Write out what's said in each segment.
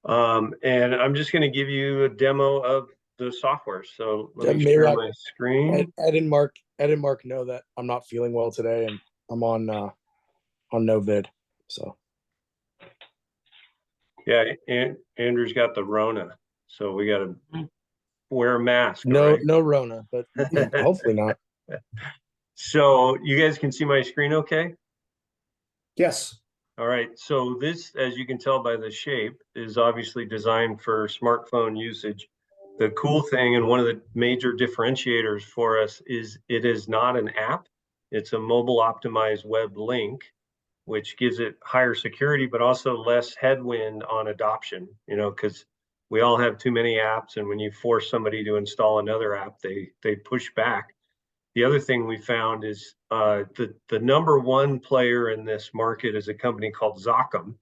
And I'm just going to give you a demo of the software. So let Yeah, me maybe share my screen. Ed and Mark know that I'm not feeling well today, and I'm on no vid. So Yeah, and Andrew's got the Rona, so we got to wear a mask, all no right? no Rona, but hopefully not. So you guys can see my screen okay? Yes. All right, so this, as you can tell by the shape, is obviously designed for smartphone usage. The cool thing and one of the major differentiators for us is it is not an app. It's a mobile optimized web link, which gives it higher security, but also less headwind on adoption, because we all have too many apps. And when you force somebody to install another app, they push back. The other thing we found is the number one player in this market is a company called Zocom,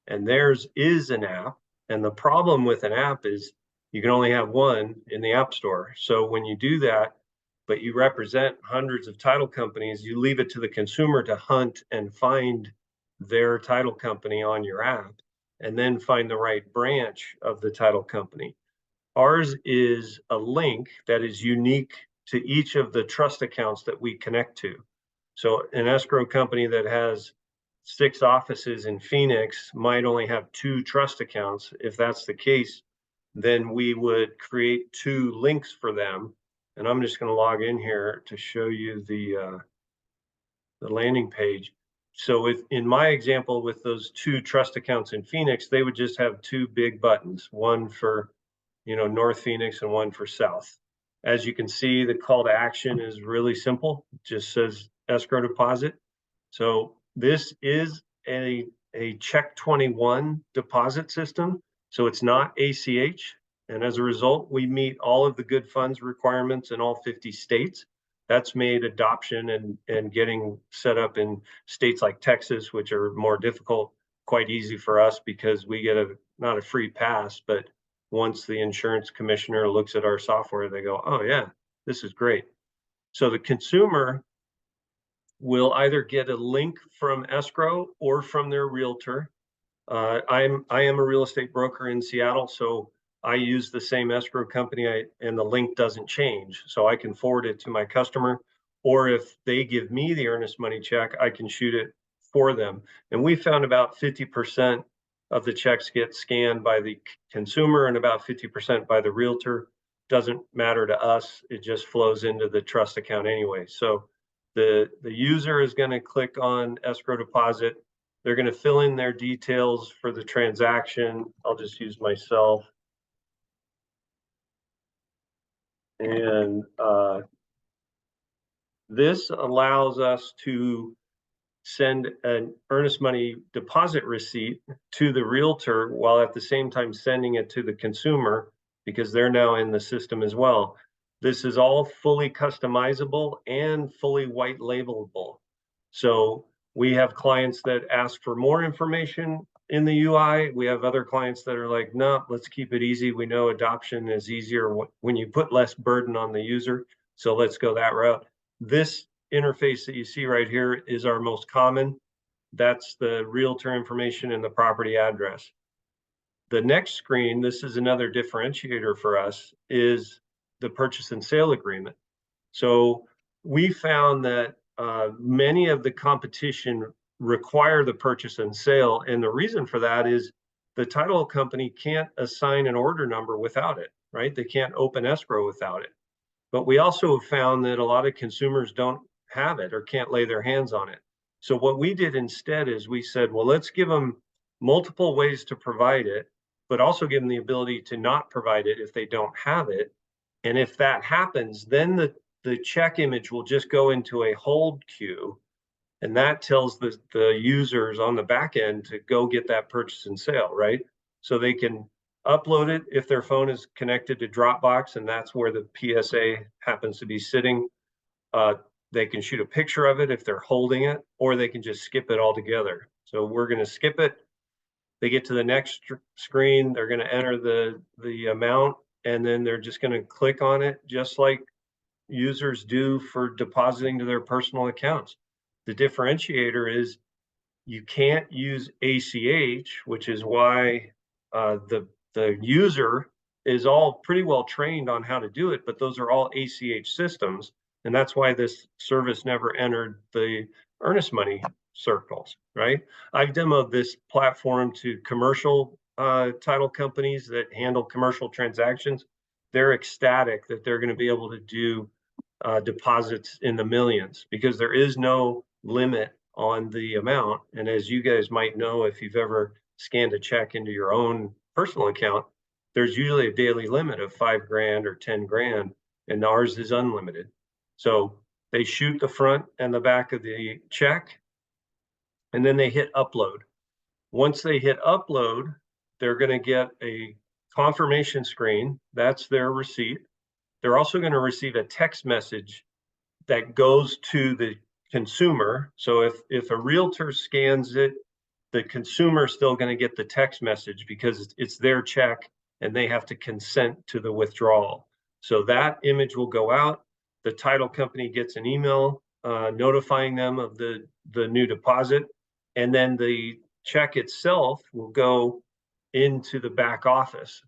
and theirs is an app. And the problem with an app is you can only have one in the App Store. So when you do that, but you represent hundreds of title companies, you leave it to the consumer to hunt and find their title company on your app and then find the right branch of the title company. Ours is a link that is unique to each of the trust accounts that we connect to. So an escrow company that has 6 offices in Phoenix might only have 2 trust accounts. If that's the case, then we would create 2 links for them. And I'm just going to log in here to show you the landing page. So in my example with those 2 trust accounts in Phoenix, they would just have 2 big buttons, one for North Phoenix and one for South. As you can see, the call to action is really simple. It just says escrow deposit. So this is a check 21 deposit system. So it's not ACH. And as a result, we meet all of the good funds requirements in all 50 states. That's made adoption and getting set up in states like Texas, which are more difficult, quite easy for us because we get not a free pass, but once the insurance commissioner looks at our software, they go, oh yeah, this is great. So the consumer will either get a link from escrow or from their realtor. I am a real estate broker in Seattle, so I use the same escrow company and the link doesn't change. So I can forward it to my customer, or if they give me the earnest money check, I can shoot it for them. And we found about 50% of the checks get scanned by the consumer and about 50% by the realtor. Doesn't matter to us. It just flows into the trust account anyway. So the user is going to click on escrow deposit. They're going to fill in their details for the transaction. I'll just use myself. And this allows us to send an earnest money deposit receipt to the realtor while at the same time sending it to the consumer because they're now in the system as well. This is all fully customizable and fully white labelable. So we have clients that ask for more information in the UI. We have other clients that are like, no, let's keep it easy. We know adoption is easier when you put less burden on the user. So let's go that route. This interface that you see right here is our most common. That's the realtor information and the property address. The next screen, this is another differentiator for us, is the purchase and sale agreement. So we found that many of the competition require the purchase and sale. And the reason for that is the title company can't assign an order number without it, right? They can't open escrow without it. But we also have found that a lot of consumers don't have it or can't lay their hands on it. So what we did instead is we said, well, let's give them multiple ways to provide it, but also give them the ability to not provide it if they don't have it. And if that happens, then the check image will just go into a hold queue. And that tells the users on the back end to go get that purchase and sale, right? So they can upload it if their phone is connected to Dropbox, and that's where the PSA happens to be sitting. They can shoot a picture of it if they're holding it, or they can just skip it altogether. So we're going to skip it. They get to the next screen. They're going to enter the amount, and then they're just going to click on it, just like users do for depositing to their personal accounts. The differentiator is you can't use ACH, which is why The user is all pretty well trained on how to do it, but those are all ACH systems, and that's why this service never entered the earnest money circles, right? I've demoed this platform to commercial title companies that handle commercial transactions. They're ecstatic that they're going to be able to do deposits in the millions because there is no limit on the amount. And as you guys might know, if you've ever scanned a check into your own personal account, there's usually a daily limit of 5 grand or 10 grand, and ours is unlimited. So they shoot the front and the back of the check, and then they hit upload. Once they hit upload, they're going to get a confirmation screen. That's their receipt. They're also going to receive a text message that goes to the consumer. So if a realtor scans it, the consumer is still going to get the text message because it's their check and they have to consent to the withdrawal. So that image will go out. The title company gets an email notifying them of the new deposit, and then the check itself will go into the back office.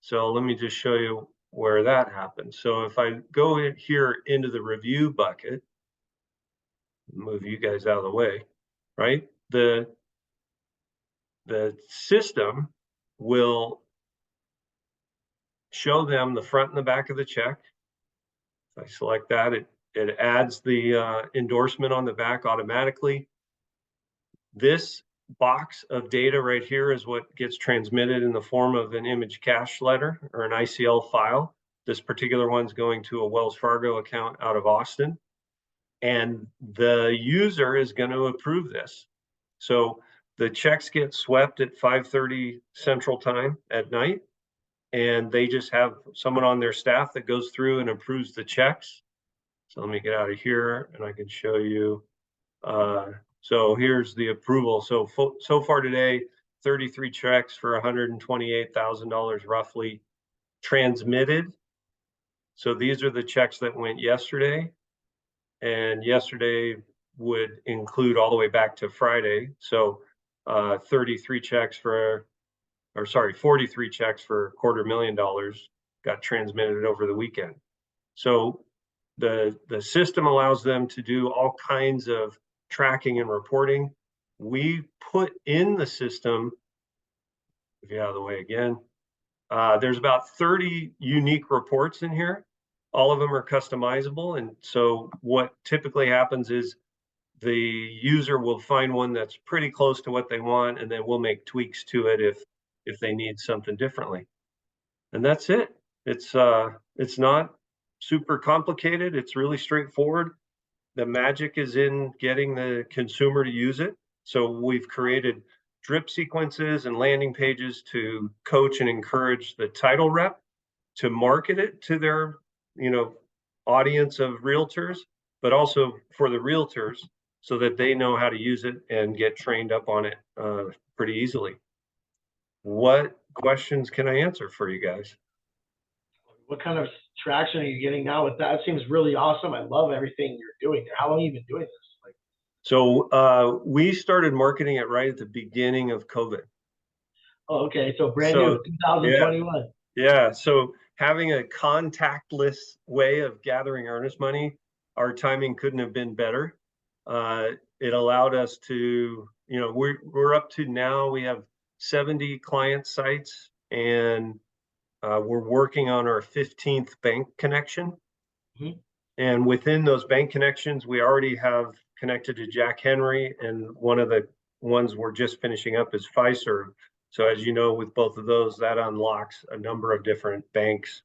So let me just show you where that happens. So if I go in here into the review bucket, move you guys out of the way, right? The system will show them the front and the back of the check. If I select that, it adds the endorsement on the back automatically. This box of data right here is what gets transmitted in the form of an image cache letter or an ICL file. This particular one's going to a Wells Fargo account out of Austin. And the user is going to approve this. So the checks get swept at 5:30 Central Time at night, and they just have someone on their staff that goes through and approves the checks. So let me get out of here and I can show you. So here's the approval. So far today, 33 checks for $128,000 roughly transmitted. So these are the checks that went yesterday, and yesterday would include all the way back to Friday. So 43 checks for, or sorry, 43 checks for $250,000 got transmitted over the weekend. So the system allows them to do all kinds of tracking and reporting. We put in the system, get out of the way again, there's about 30 unique reports in here. All of them are customizable. And so what typically happens is the user will find one that's pretty close to what they want, and then we'll make tweaks to it if they need something differently. And that's it. It's not super complicated. It's really straightforward. The magic is in getting the consumer to use it. So we've created drip sequences and landing pages to coach and encourage the title rep to market it to their, audience of realtors, but also for the realtors so that they know how to use it and get trained up on it pretty easily. What questions can I answer for you guys? What kind of traction are you getting now with that? It seems really awesome. I love everything you're doing there. How long have you been doing this? So we started marketing it right at the beginning of COVID. Oh, okay. So brand new, 2021. Yeah. So having a contactless way of gathering earnest money, our timing couldn't have been better. It allowed us to, we're up to now, we have 70 client sites, and we're working on our 15th bank connection. Mm-hmm. And within those bank connections, we already have connected to Jack Henry, and one of the ones we're just finishing up is Fiserv. So as you know, with both of those, that unlocks a number of different banks,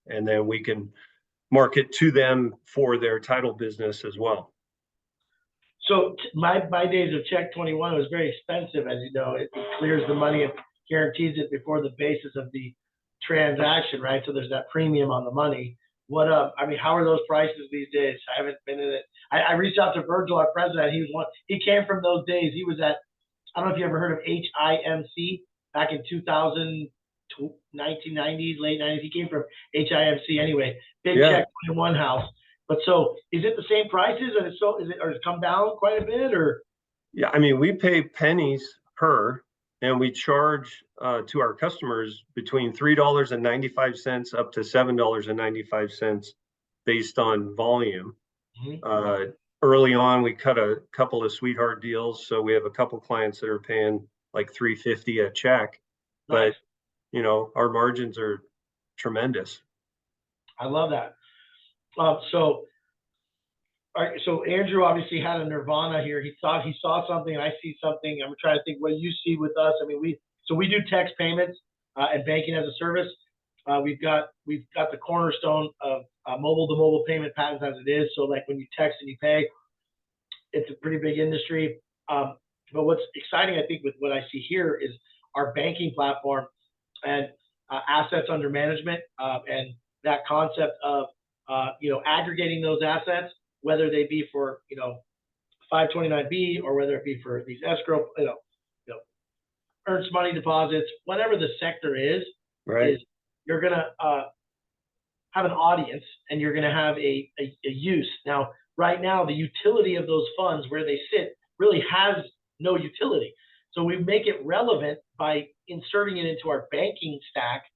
and then we can market to them for their title business as well. So my days of Check 21 was very expensive, as you know. It clears the money and guarantees it before the basis of the transaction, right? So there's that premium on the money. How are those prices these days? I haven't been in it. I reached out to Virgil, our president. He came from those days. He was at, I don't know if you ever heard of HIMC back in 1990s, late 90s. He came from HIMC anyway. Big Check 21 house. But so is it the same prices, or has it come down quite a bit, or? Yeah, we pay pennies per, and we charge to our customers between $3.95 up to $7.95 based on volume. Mhm. Early on, we cut a couple of sweetheart deals, so we have a couple clients that are paying like $3.50 a check, Nice. but you know, our margins are tremendous. I love that. So, all right, so Andrew obviously had a nirvana here. He thought he saw something, and I see something. I'm trying to think what you see with us. I mean, we do text payments and banking as a service. We've got the cornerstone of mobile to mobile payment patterns as it is. So like when you text and you pay, it's a pretty big industry. But what's exciting, I think, with what I see here is our banking platform and assets under management and that concept of aggregating those assets, whether they be for 529B or whether it be for these escrow, earnest money deposits, whatever the sector is you're gonna have an audience and you're gonna have a use. Now, right now, the utility of those funds where they sit really has no utility. So we make it relevant by inserting it into our banking stack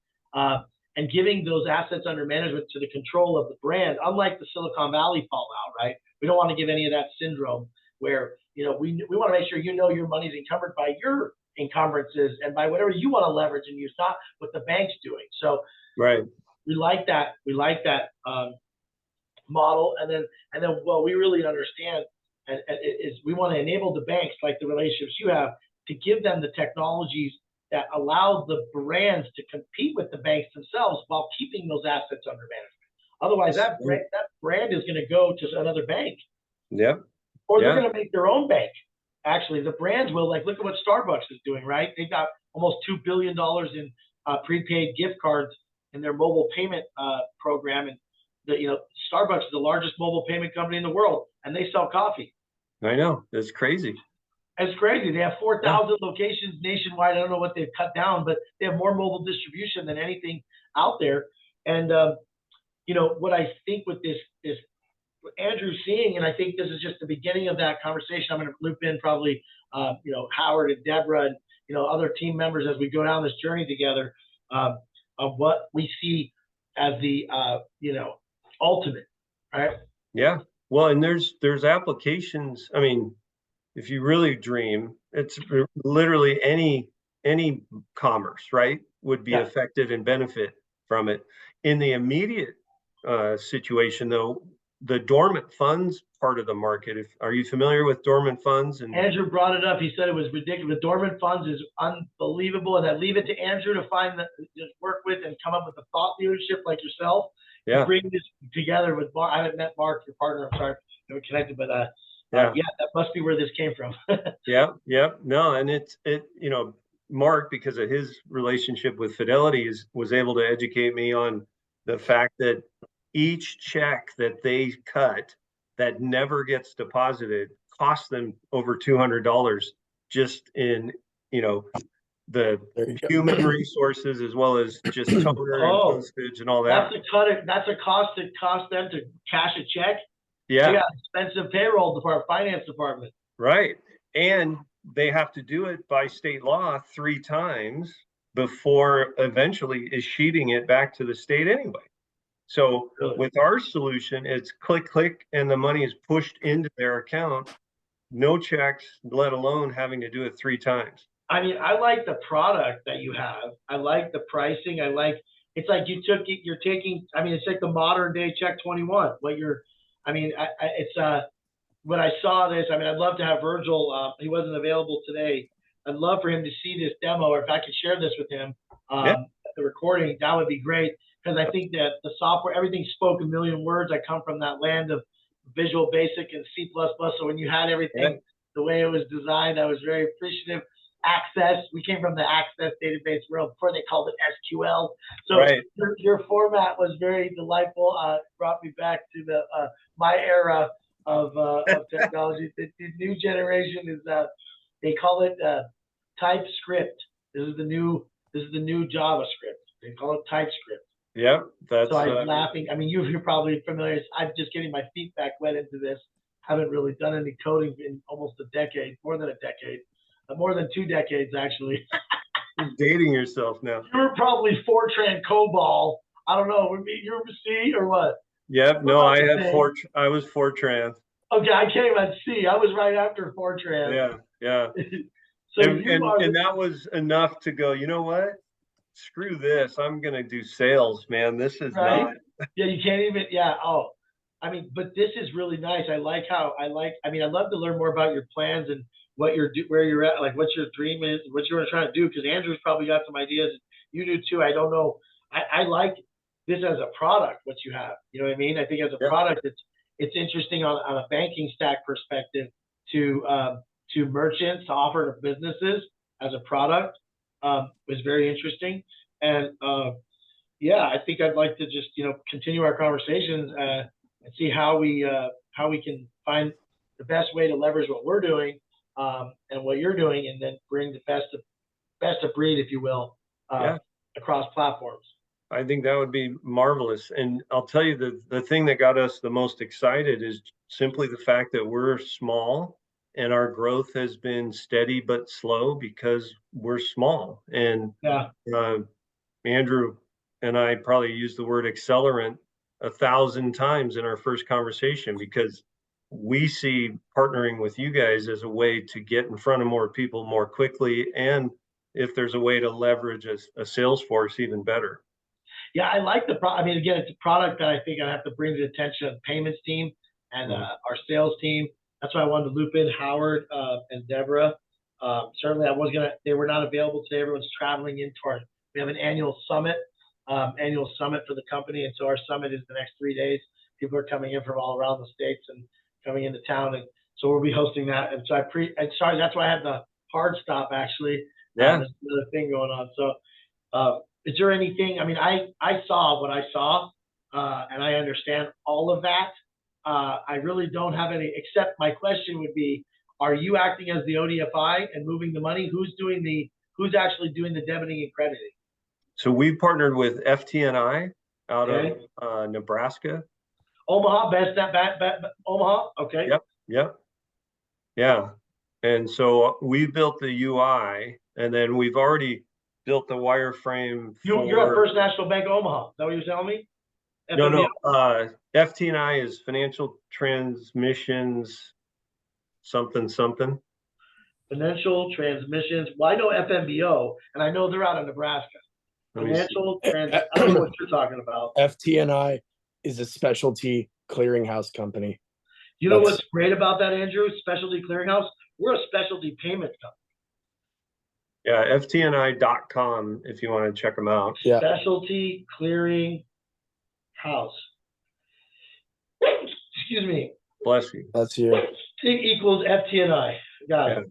and giving those assets under management to the control of the brand, unlike the Silicon Valley fallout, right? We don't want to give any of that syndrome where, we want to make sure your money's encumbered by your encumbrances and by whatever you want to leverage and use, not what the bank's doing. So we like that. We like that model. And then what we really understand is we want to enable the banks, like the relationships you have, to give them the technologies that allow the brands to compete with the banks themselves while keeping those assets under management. Otherwise, that brand is going to go to another bank. Yep. Or they're going to make their own bank. Actually, the brands will. Like, look at what Starbucks is doing, right? They've got almost $2 billion in prepaid gift cards in their mobile payment program. And Starbucks is the largest mobile payment company in the world, and they sell coffee. I know. It's crazy. It's crazy. They have 4,000 locations nationwide. I don't know what they've cut down, but they have more mobile distribution than anything out there. And what I think with this Andrew's seeing, and I think this is just the beginning of that conversation. I'm going to loop in probably Howard and Deborah and other team members as we go down this journey together of what we see as the ultimate, right? Yeah. Well, and there's applications. I mean, if you really dream, it's literally any commerce, right, would be affected and benefit from it. In the immediate situation, though, the dormant funds part of the market. Are you familiar with dormant funds? And Andrew brought it up. He said it was ridiculous. The dormant funds is unbelievable, and I leave it to Andrew to just work with and come up with a thought leadership like yourself. Yeah. Bring this together with Mark. I haven't met Mark, your partner. I'm sorry, we're connected, but that must be where this came from. Yeah. No, and it Mark, because of his relationship with Fidelity, was able to educate me on the fact that each check that they cut that never gets deposited costs them over $200 just in the human resources as well as just toner and postage and all that. That's a cost that costs them to cash a check. Yeah. They got an expensive payroll department, finance department. Right. And they have to do it by state law 3 times before eventually is sheeting it back to the state anyway. So with our solution, it's click, and the money is pushed into their account. No checks, let alone having to do it 3 times. I mean, I like the product that you have. I like the pricing. It's like you're taking, it's like the modern day Check 21. When I saw this, I'd love to have Virgil. He wasn't available today. I'd love for him to see this demo, or if I could share this with him, the recording, that would be great. Because I think that the software, everything spoke a million words. I come from that land of Visual Basic and C++. So when you had everything the way it was designed, I was very appreciative. Access, we came from the Access database world before they called it SQL. So your format was very delightful. Brought me back to my era of technology. The new generation is they call it TypeScript. This is the new JavaScript. They call it TypeScript. Yeah, so I'm laughing. You're probably familiar. I'm just getting my feet back wet into this. Haven't really done any coding in almost a decade, more than a decade. more than 2 decades, actually. You're dating yourself now. You were probably Fortran COBOL. I don't know. You were C or what? Yep. No, What I was had the name? I was Fortran. Okay, I came at C. I was right after Fortran. Yeah. Yeah. So And, you are and that was enough to go, you know what? Screw this. I'm going to do sales, man. This is right. not. Yeah, you can't even. Yeah. Oh, I mean, but this is really nice. I like how I like. I mean, I'd love to learn more about your plans and what where you're at, like what your dream is, what you're trying to do. Because Andrew's probably got some ideas. You do too. I don't know. I like this as a product. What you have. You know what I mean? I think as a Yeah. product, it's interesting on a banking stack perspective to merchants to offer to businesses as a product was very interesting. And yeah, I think I'd like to just continue our conversations and see how we can find the best way to leverage what we're doing and what you're doing, and then bring the best of breed, if you will, Yeah. across platforms. I think that would be marvelous. And I'll tell you the thing that got us the most excited is simply the fact that we're small and our growth has been steady but slow because we're small. And Yeah. Andrew and I probably used the word accelerant 1,000 times in our first conversation because we see partnering with you guys as a way to get in front of more people more quickly. And if there's a way to leverage a sales force, even better. Yeah, I like the I mean, again, it's a product that I think I have to bring to the attention of the payments team and our sales team. That's why I wanted to loop in Howard and Deborah. Certainly, they were not available today. Everyone's traveling into we have an annual summit for the company. And so our summit is the next 3 days. People are coming in from all around the States and coming into town. And so we'll be hosting that. And so sorry, that's why I had the hard stop actually. Yeah. There's another thing going on. So, is there anything? I mean, I saw what I saw, and I understand all of that. I really don't have any, except my question would be, are you acting as the ODFI and moving the money? Who's actually doing the debiting and crediting? So we partnered with FTNI out of Nebraska. Omaha, Omaha. Okay. Yep. Yeah. And so we built the UI, and then we've already built the wireframe. You're at First National Bank of Omaha. Is that what you're telling me? No. FTNI is Financial Transmissions something. Financial Transmissions. Well, I know FNBO, and I know they're out of Nebraska. I don't know what you're talking about. FTNI is a specialty clearinghouse company. You know what's great about that, Andrew? Specialty clearinghouse. We're a specialty payments company. Yeah, ftni.com if you want to check them out. Yeah. Specialty clearing house. Excuse me. Bless you. That's you. T equals FTNI. Got it.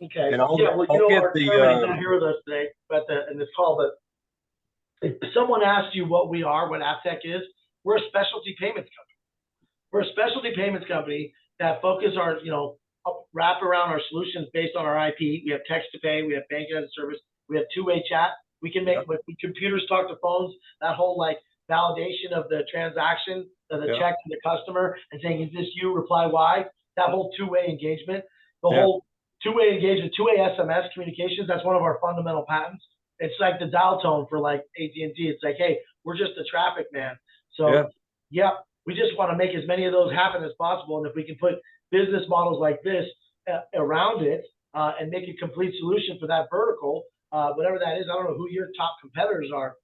Okay. And our chairman is not here with us today in this call, but if someone asked you what we are, what AppTech is, we're a specialty payments company. We're a specialty payments company that focus wrap around our solutions based on our IP. We have text to pay, we have banking as a service, we have two-way chat. We can make when computers talk to phones, that whole validation of the transaction, of the check to the customer and saying, is this you? Reply Y. That whole two-way engagement, the whole two-way engagement, two-way SMS communications, that's one of our fundamental patents. It's like the dial tone for AT&T. It's like, hey, we're just a traffic man. So we just want to make as many of those happen as possible. And if we can put business models like this around it and make a complete solution for that vertical, whatever that is, I don't know who your top competitors are,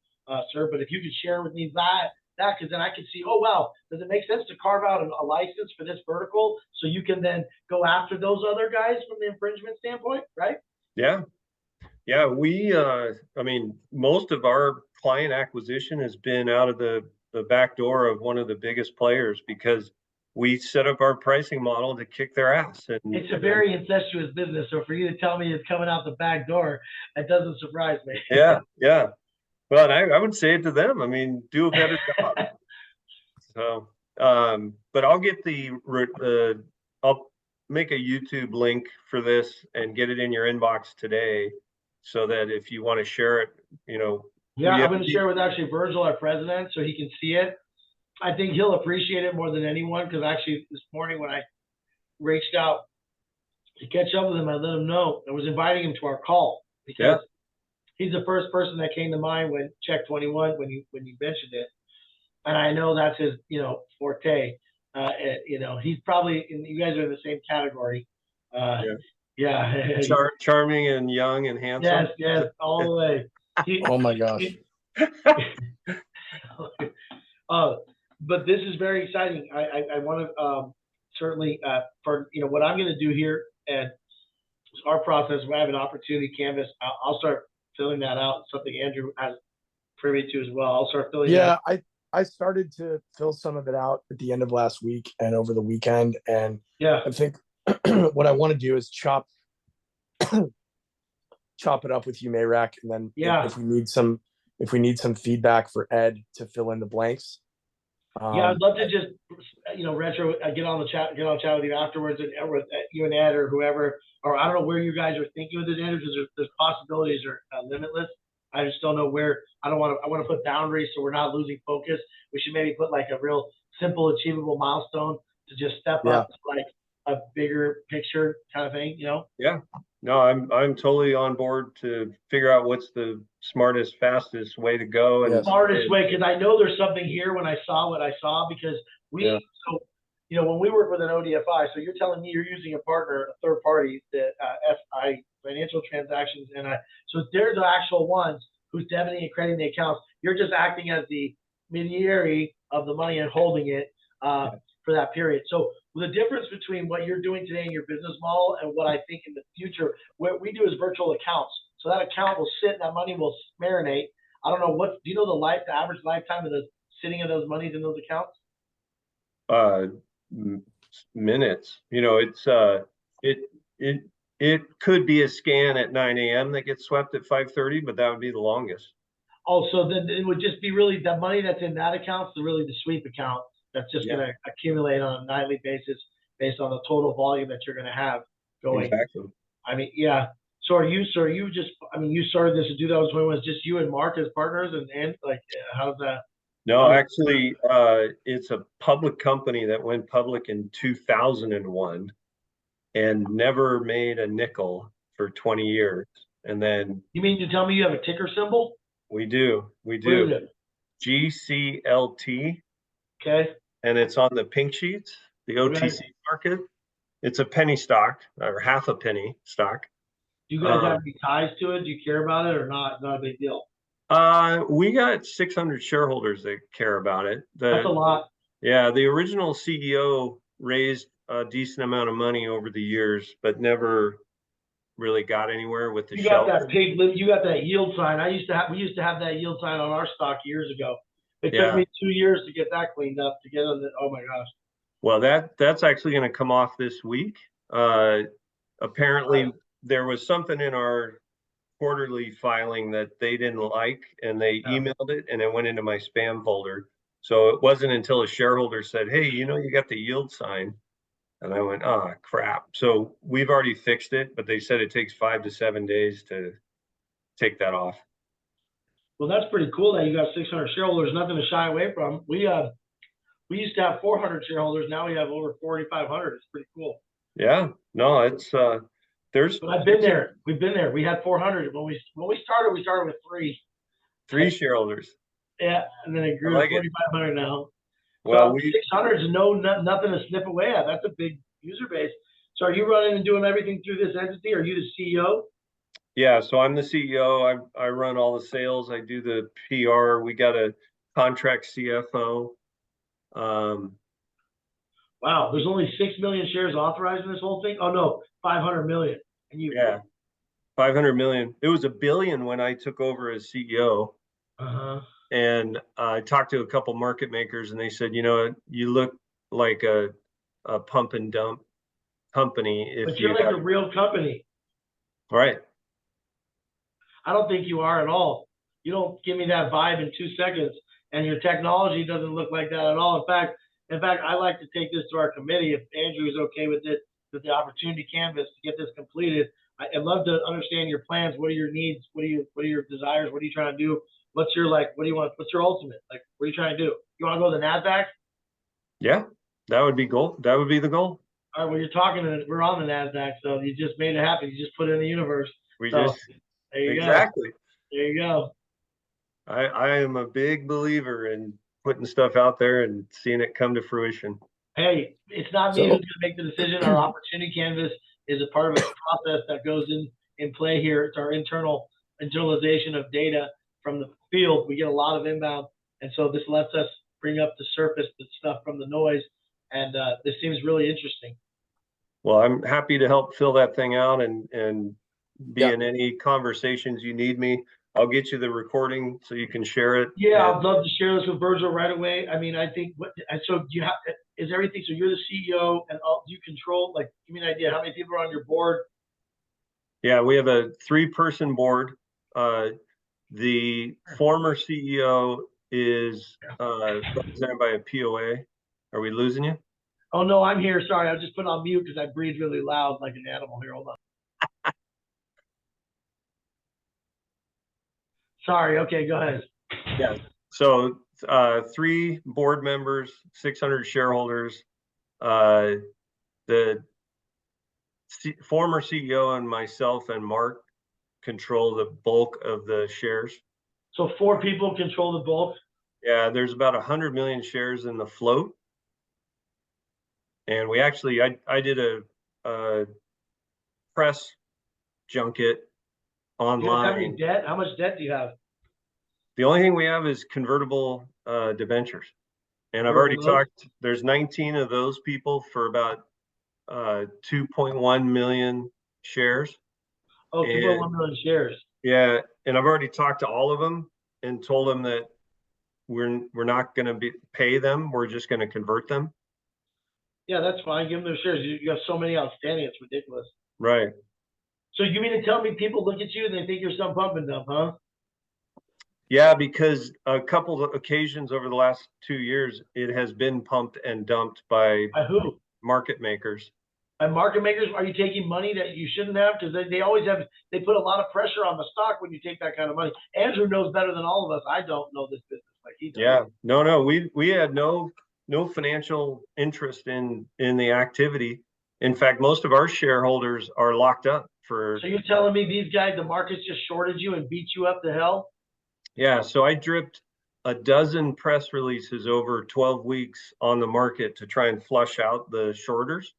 sir, but if you could share with me that, because then I could see, oh, wow, does it make sense to carve out a license for this vertical so you can then go after those other guys from the infringement standpoint, right? Yeah. Yeah, most of our client acquisition has been out of the back door of one of the biggest players because we set up our pricing model to kick their ass. And it's a very incestuous business. So for you to tell me it's coming out the back door, that doesn't surprise me. Yeah. Well, I would say it to them. I mean, do a better job. So, but I'll get I'll make a YouTube link for this and get it in your inbox today, so that if you want to share it, I'm going to share with actually Virgil, our president, so he can see it. I think he'll appreciate it more than anyone because actually this morning when I reached out to catch up with him, I let him know. I was inviting him to our call because he's the first person that came to mind when Check 21, when you mentioned it. And I know that's his, forte. He's probably, you guys are in the same category. Yeah. Charming and young and handsome. Yes, all the way. Oh my gosh. But this is very exciting. I want to certainly for what I'm going to do here and our process. We have an opportunity canvas. I'll start filling that out. Something Andrew has privy to as well. I'll start filling. Yeah, I started to fill some of it out at the end of last week and over the weekend, and I think what I want to do is chop it up with you, Mayrak, and then if we need some feedback for Ed to fill in the blanks. I'd love to just retro get on chat with you afterwards, and with you and Ed or whoever, or I don't know where you guys are thinking with this, Andrew, because there's possibilities are limitless. I just don't know where. I want to put boundaries so we're not losing focus. We should maybe put like a real simple, achievable milestone to just step up to like a bigger picture kind of thing, Yeah. No, I'm totally on board to figure out what's the smartest, fastest way to go. And smartest way, because I know there's something here when I saw what I saw, because when we work with an ODFI, so you're telling me you're using a partner, a third party, that FI financial transactions, and so they're the actual ones who's debiting and crediting the accounts. You're just acting as the intermediary of the money and holding it for that period. So the difference between what you're doing today in your business model and what I think in the future, what we do is virtual accounts. So that account will sit, that money will marinate. I don't know do you know the average lifetime of the sitting of those monies in those accounts? Minutes. It could be a scan at 9 a.m. that gets swept at 5:30, but that would be the longest. Oh, so then it would just be really the money that's in that account is really the sweep account that's just going to accumulate on a nightly basis based on the total volume that you're going to have going. Exactly. I mean, yeah. So you started this in 2021. It's just you and Mark as partners, and like, how's that? No, actually, it's a public company that went public in 2001 and never made a nickel for 20 years. And then. You mean to tell me you have a ticker symbol? We do. What is it? GCLT. Okay. And it's on the pink sheets, the OTC market. It's a penny stock, or half a penny stock. Do you guys have any ties to it? Do you care about it or not? Not a big deal. We got 600 shareholders that care about it. That's a lot. Yeah, the original CEO raised a decent amount of money over the years, but never really got anywhere with the shelf. You got that yield sign. We used to have that yield sign on our stock years ago. It took me 2 years to get that cleaned up, to get on the, oh my gosh. Well, that's actually going to come off this week. Apparently there was something in our quarterly filing that they didn't like, and they emailed it, and it went into my spam folder. So it wasn't until a shareholder said, hey, you got the yield sign. And I went, oh, crap. So we've already fixed it, but they said it takes 5 to 7 days to take that off. Well, that's pretty cool that you got 600 shareholders, nothing to shy away from. We used to have 400 shareholders. Now we have over 4,500. It's pretty cool. Yeah, no, it's but I've been there. We've been there. We had 400 when we started. We started with three shareholders. Yeah, and then it grew to 4,500 now. Well, 600 is nothing to snip away at. That's a big user base. So are you running and doing everything through this entity? Are you the CEO? Yeah, so I'm the CEO. I run all the sales. I do the PR. We got a contract CFO. Wow, there's only 6 million shares authorized in this whole thing? Oh no, 500 million. And you 500 million. It was $1 billion when I took over as CEO. And I talked to a couple market makers, and they said, you look like a pump and dump company. But you're like a real company. Right. I don't think you are at all. You don't give me that vibe in 2 seconds, and your technology doesn't look like that at all. In fact, I like to take this to our committee if Andrew is okay with it, with the opportunity canvas to get this completed. I'd love to understand your plans. What are your needs? What are your desires? What are you trying to do? What's your what do you want? What's your ultimate? What are you trying to do? You want to go to the NASDAQ? Yeah, that would be goal. That would be the goal. All right, well, you're talking to, we're on the NASDAQ, so you just made it happen. You just put it in the universe. We So, just, there you go. exactly. There you go. I am a big believer in putting stuff out there and seeing it come to fruition. Hey, it's not me So- who's going to make the decision. Our opportunity canvas is a part of a process that goes in play here. It's our internalization of data from the field. We get a lot of inbound, and so this lets us bring up the surface the stuff from the noise, and this seems really interesting. Well, I'm happy to help fill that thing out and be Yeah. in any conversations you need me. I'll get you the recording so you can share it. Yeah, And- I'd love to share this with Virgil right away. I mean, I think so do you have, is everything, so you're the CEO and all, do you control, like, give me an idea, how many people are on your board? Yeah, we have a 3-person board. The former CEO is represented by a POA. Are we losing you? Oh, no, I'm here. Sorry, I just put on mute because I breathe really loud like an animal here. Hold on. Sorry. Okay, go ahead. Yeah. So 3 board members, 600 shareholders. The former CEO and myself and Mark control the bulk of the shares. So 4 people control the bulk. Yeah, there's about 100 million shares in the float. And we actually, I did a press junket You don't have any online. debt? How much debt do you have? The only thing we have is convertible debentures. And I've already talked, there's 19 of those people for about 2.1 million shares. Oh, 2.1 million shares. Yeah, and I've already talked to all of them and told them that we're not going to pay them. We're just going to convert them. Yeah, that's fine. Give them their shares. You have so many outstanding. It's ridiculous. Right. So you mean to tell me people look at you and they think you're some pump and dump, huh? Yeah, because a couple of occasions over the last 2 years, it has been pumped and dumped by who? market makers. And market makers, are you taking money that you shouldn't have? Because they always have, they put a lot of pressure on the stock when you take that kind of money. Andrew knows better than all of us. I don't know this business like he does. Yeah, no, we had no financial interest in the activity. In fact, most of our shareholders are locked up for. So you're telling me these guys, the markets just shorted you and beat you up to hell? Yeah, so I dripped a dozen press releases over 12 weeks on the market to try and flush out the shorters.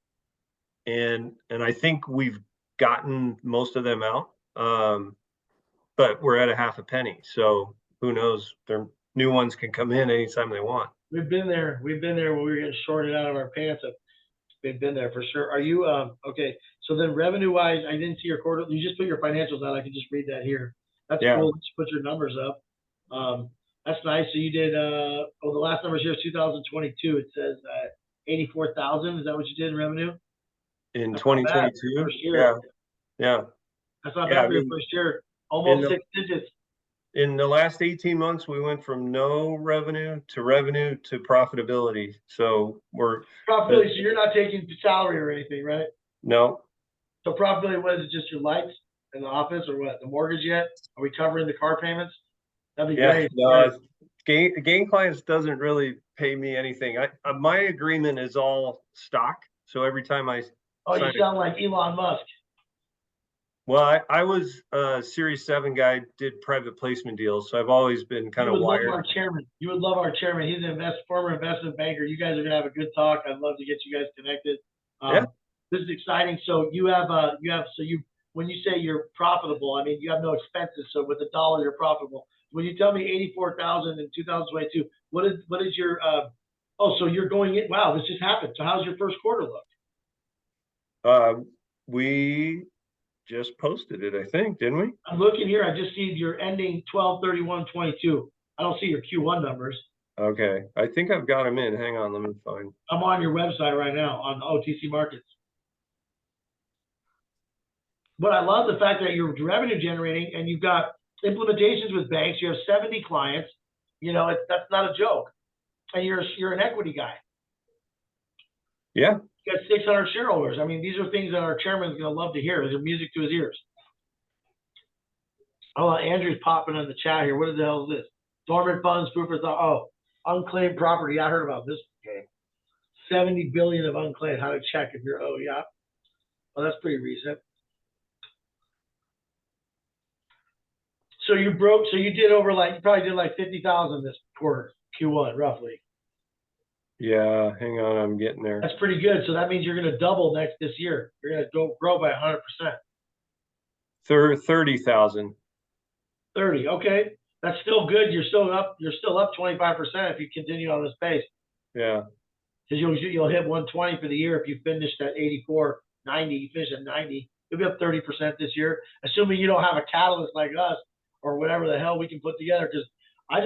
And I think we've gotten most of them out. But we're at a half a penny. So who knows? Their new ones can come in anytime they want. We've been there. We've been there when we were getting shorted out of our pants. We've been there for sure. Are you okay? So then revenue wise, I didn't see your quarter. You just put your financials out. I can just read that here. That's cool. Let's put your numbers up. That's nice. So you did the last numbers here is 2022. It says 84,000. Is that what you did in revenue? In 2022? First year. Yeah. That's not bad for your first year. Almost 6 digits. In the last 18 months, we went from no revenue to profitability. So we're profitability. So you're not taking salary or anything, right? No. So profitability, what is it? Just your lights in the office, or what? The mortgage yet? Are we covering the car payments? That'd be great. No, GainClients doesn't really pay me anything. My agreement is all stock. So every time I you sound like Elon Musk. Well, I was a Series 7 guy, did private placement deals, so I've always been kind of wired. You would love our chairman. You would love our chairman. He's an former investment banker. You guys are gonna have a good talk. I'd love to get you guys connected. This is exciting. So when you say you're profitable, I mean you have no expenses. So with $1, you're profitable. When you tell me 84,000 in 2022, what is your so you're going in? Wow, this just happened. So how's your first quarter look? We just posted it, I think, didn't we? I'm looking here. I just see you're ending 12/31/22. I don't see your Q1 numbers. Okay, I think I've got them in. Hang on, let me find. I'm on your website right now on OTC Markets. But I love the fact that you're revenue generating and you've got implementations with banks. You have 70 clients. You know, that's not a joke. And you're an equity guy. Yeah. You got 600 shareholders. I mean, these are things that our chairman is going to love to hear. They're music to his ears. Oh, Andrew's popping in the chat here. What the hell is this? Dormant funds, proof of thought. Oh, unclaimed property. I heard about this game. 70 billion of unclaimed. How to check if you're, oh yeah. Well, that's pretty recent. So you broke, so you did over like, you probably did like 50,000 this quarter, Q1, roughly. Yeah, hang on, I'm getting there. That's pretty good. So that means you're going to double this year. You're going to grow by 100%. 30,000. 30. Okay. That's still good. You're still up 25% if you continue on this pace. Yeah. Because you'll hit 120 for the year if you finished at 84, 90, you finish at 90. You'll be up 30% this year, assuming you don't have a catalyst like us or whatever the hell we can put together. Because I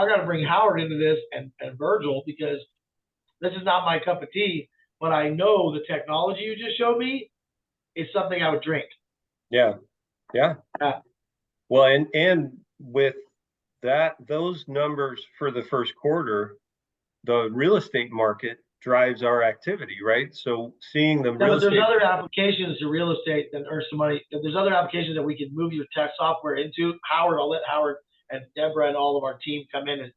got to bring Howard into this and Virgil, because this is not my cup of tea, but I know the technology you just showed me is something I would drink. Yeah. Yeah. Well, and with those numbers for the first quarter, the real estate market drives our activity, right? So seeing the real estate. There's other applications to real estate that earn some money. There's other applications that we can move your tech software into. Howard, I'll let Howard and Deborah and all of our team come in and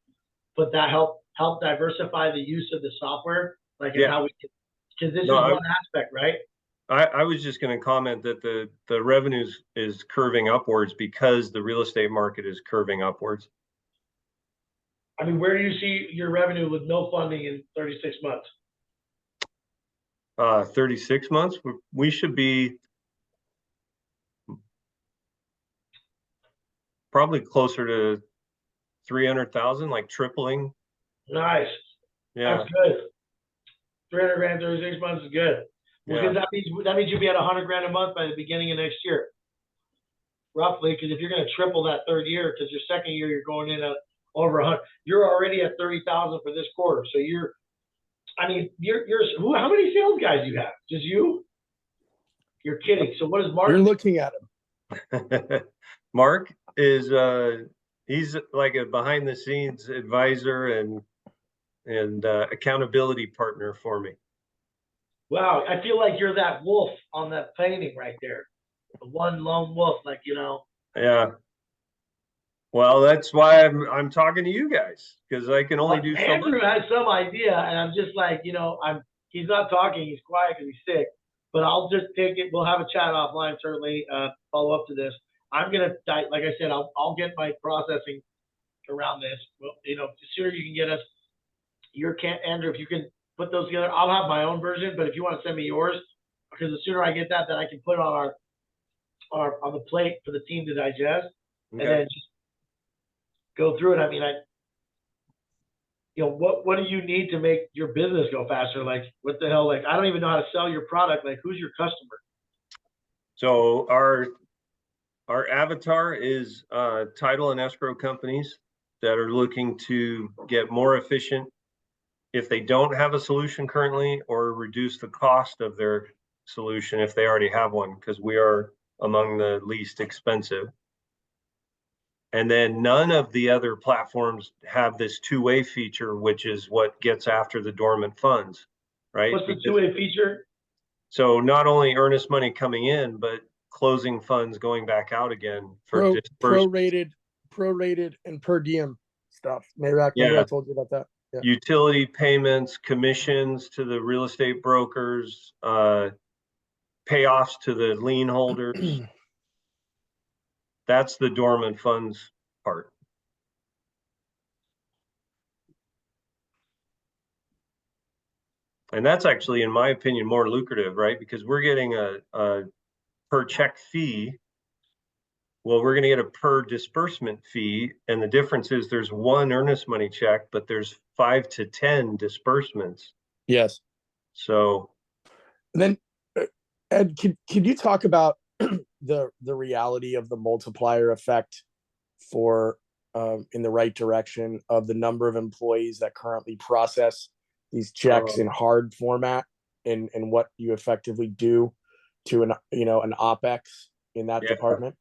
put that help diversify the use of the software, like how we can, because this is one aspect, right? I was just going to comment that the revenues is curving upwards because the real estate market is curving upwards. I mean, where do you see your revenue with no funding in 36 months? 36 months, we should be probably closer to 300,000, like tripling. Nice. Yeah. That's good. 300 grand, 36 months is good. Because that means you'll be at 100 grand a month by the beginning of next year, roughly. Because if you're going to triple that third year, because your second year you're going in at over 100, you're already at 30,000 for this quarter. So you're how many sales guys do you have? Just you? You're kidding. So what is Mark? You're looking at him. Mark is he's like a behind the scenes advisor and accountability partner for me. Wow, I feel like you're that wolf on that painting right there. The one lone wolf, like, Yeah. Well, that's why I'm talking to you guys, because I can only do so much. Andrew has some idea, and I'm just like, he's not talking, he's quiet because he's sick. But I'll just take it. We'll have a chat offline, certainly, follow up to this. I'm gonna, like I said, I'll get my processing around this. Well, the sooner you can get us Andrew, if you can put those together, I'll have my own version. But if you want to send me yours, because the sooner I get that, then I can put it on on the plate for the team to digest, and then just go through it. I mean, what do you need to make your business go faster? Like, what the hell? Like, I don't even know how to sell your product. Like, who's your customer? So our avatar is title and escrow companies that are looking to get more efficient if they don't have a solution currently, or reduce the cost of their solution if they already have one, because we are among the least expensive. And then none of the other platforms have this two-way feature, which is what gets after the dormant funds, right? What's the two-way feature? So not only earnest money coming in, but closing funds going back out again for prorated and per diem stuff. Maybe I told you about that. Yeah. Utility payments, commissions to the real estate brokers, payoffs to the lien holders. That's the dormant funds part. And that's actually, in my opinion, more lucrative, right? Because we're getting a per check fee. Well, we're going to get a per disbursement fee. And the difference is there's one earnest money check, but there's 5 to 10 disbursements. Yes. So then, Ed, could you talk about the reality of the multiplier effect for in the right direction of the number of employees that currently process these checks in hard format, and what you effectively do to an OpEx in that department?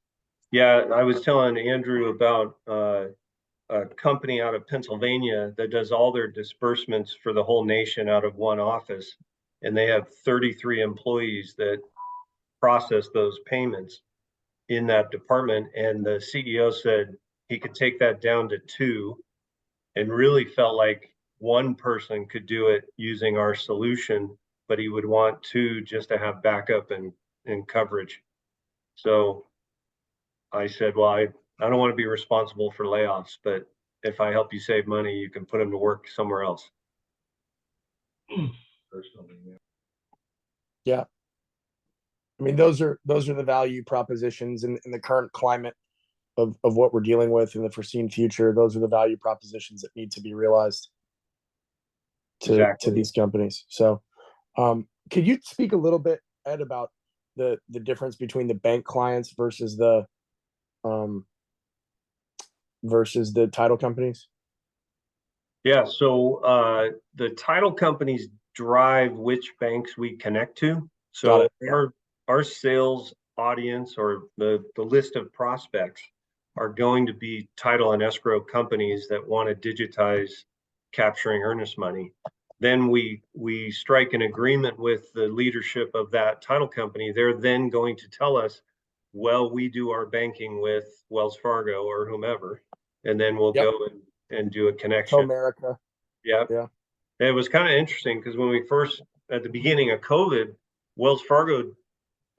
Yeah, I was telling Andrew about a company out of Pennsylvania that does all their disbursements for the whole nation out of one office, and they have 33 employees that process those payments in that department. And the CEO said he could take that down to 2, and really felt like one person could do it using our solution, but he would want two just to have backup and coverage. So I said, well, I don't want to be responsible for layoffs, but if I help you save money, you can put them to work somewhere else. Yeah. I mean, those are the value propositions in the current climate of what we're dealing with in the foreseen future. Those are the value propositions that need to be realized to these companies. So, could you speak a little bit, Ed, about the difference between the bank clients versus the title companies? Yeah, so the title companies drive which banks we connect to. So our sales audience, or the list of prospects, are going to be title and escrow companies that want to digitize capturing earnest money. Then we strike an agreement with the leadership of that title company. They're then going to tell us, well, we do our banking with Wells Fargo or whomever, and then we'll go and do a connection. America. Yeah. It was kind of interesting because when we first, at the beginning of COVID, Wells Fargo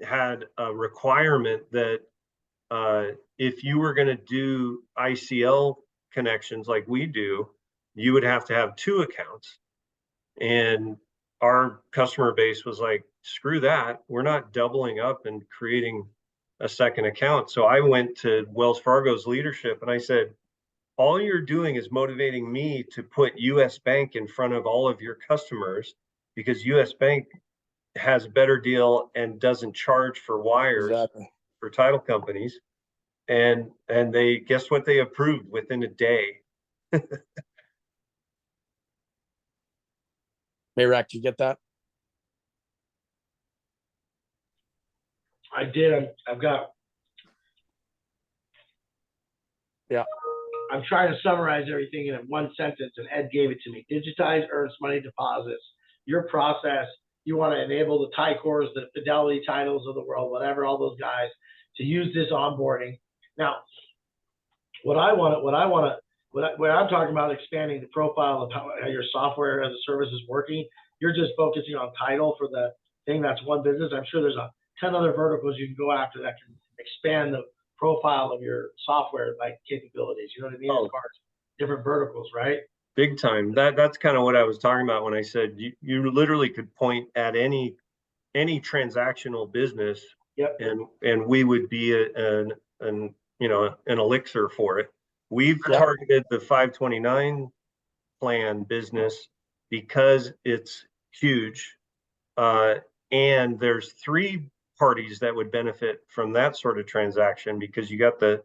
had a requirement that if you were going to do ICL connections like we do, you would have to have two accounts. And our customer base was like, screw that. We're not doubling up and creating a second account. So I went to Wells Fargo's leadership and I said, all you're doing is motivating me to put US Bank in front of all of your customers, because US Bank has a better deal and doesn't charge for wires for title companies. And they, guess what, they approved within a day. Mayrak, you get that? I did. I've got. Yeah. I'm trying to summarize everything in one sentence, and Ed gave it to me. Digitize earnest money deposits. Your process. You want to enable the Ticors, the Fidelity Titles of the world, whatever, all those guys, to use this onboarding. Now, when I'm talking about expanding the profile of how your software as a service is working, you're just focusing on title for the thing. That's one business. I'm sure there's 10 other verticals you can go after that can expand the profile of your software like capabilities. You know what I mean? As far as different verticals, right? Big time. That's kind of what I was talking about when I said you literally could point at any transactional business, and we would be an elixir for it. We've targeted the 529 plan business because it's huge, and there's three parties that would benefit from that sort of transaction, because you got the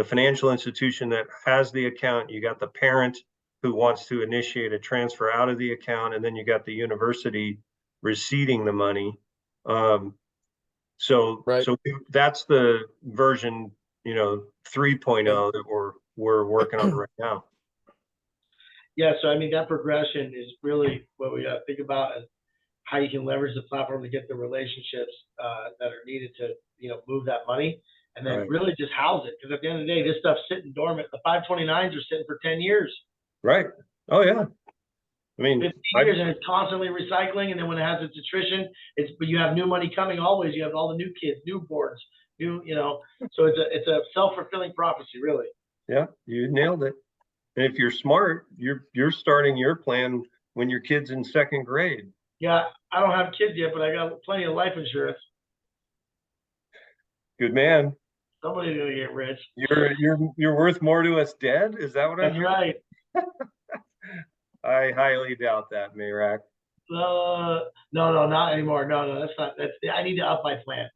financial institution that has the account, you got the parent who wants to initiate a transfer out of the account, and then you got the university receiving the money. So that's the version 3.0 that we're working on right now. Yeah, so I mean that progression is really what we got to think about, and how you can leverage the platform to get the relationships that are needed to move that money, and then really just house it. Because at the end of the day, this stuff's sitting dormant. The 529s are sitting for 10 years. Right. Oh yeah. I mean, 15 years, and it's constantly recycling. And then when it has its attrition, but you have new money coming always. You have all the new kids, new boards, so it's a self-fulfilling prophecy, really. Yeah, you nailed it. And if you're smart, you're starting your plan when your kid's in second grade. Yeah, I don't have kids yet, but I got plenty of life insurance. Good man. Somebody's gonna get rich. You're worth more to us dead? Is that what I'm hearing? That's right. I highly doubt that, Mayrak. No, not anymore. No, that's not. I need to up my plan.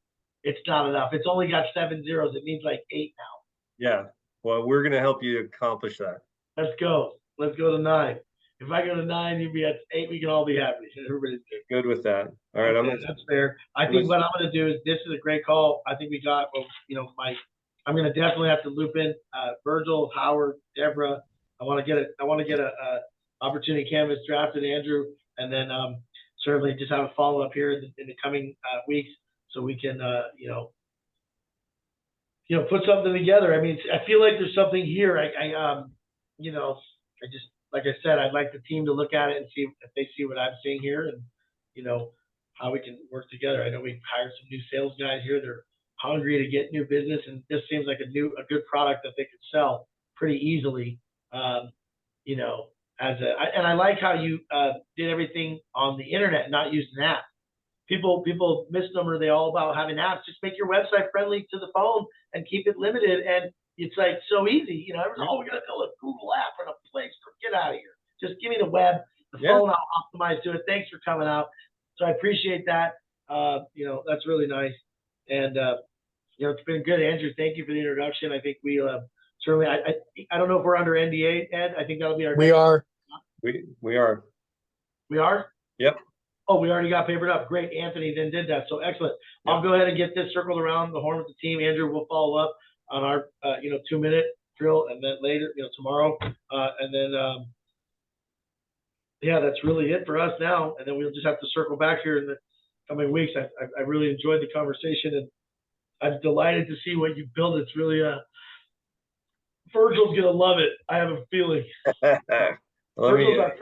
It's not enough. It's only got 7 zeros. It means like 8 now. Yeah. Well, we're gonna help you accomplish that. Let's go. Let's go to 9. If I go to 9, you'd be at 8. We can all be happy. Everybody's good with that. All right, that's fair. I think what I'm going to do is, this is a great call. I think we got, I'm going to definitely have to loop in Virgil, Howard, Deborah. I want to get a opportunity canvas drafted, Andrew, and then certainly just have a follow up here in the coming weeks, so we can put something together. I mean, I feel like there's something here. like I said, I'd like the team to look at it and see if they see what I'm seeing here and, you know, how we can work together. I know we've hired some new sales guys here. They're hungry to get new business, and this seems like a good product that they could sell pretty easily. You know, and I like how you did everything on the internet, not using an app. People misnomer they all about having apps. Just make your website friendly to the phone and keep it limited. And it's like so easy. You know, oh, we're gonna build a Google app and a place. Get out of here. Just give me the web, the phone. I'll optimize to it. Thanks for coming out. So I appreciate that. You know, that's really nice. And you know, it's been good, Andrew. Thank you for the introduction. I think we certainly. I don't know if we're under NDA, Ed. I think that'll be our. We are. We are. We are. Yep. Oh, we already got papered up. Great. Anthony then did that. So excellent. Yep. I'll go ahead and get this circled around the horn with the team. Andrew will follow up on our, you know, 2-minute drill, and then later, you know, tomorrow. And then, yeah, that's really it for us now. And then we'll just have to circle back here in the coming weeks. I really enjoyed the conversation, and I'm delighted to see what you built. It's really, Virgil's going to love it. I have a feeling. Virgil's our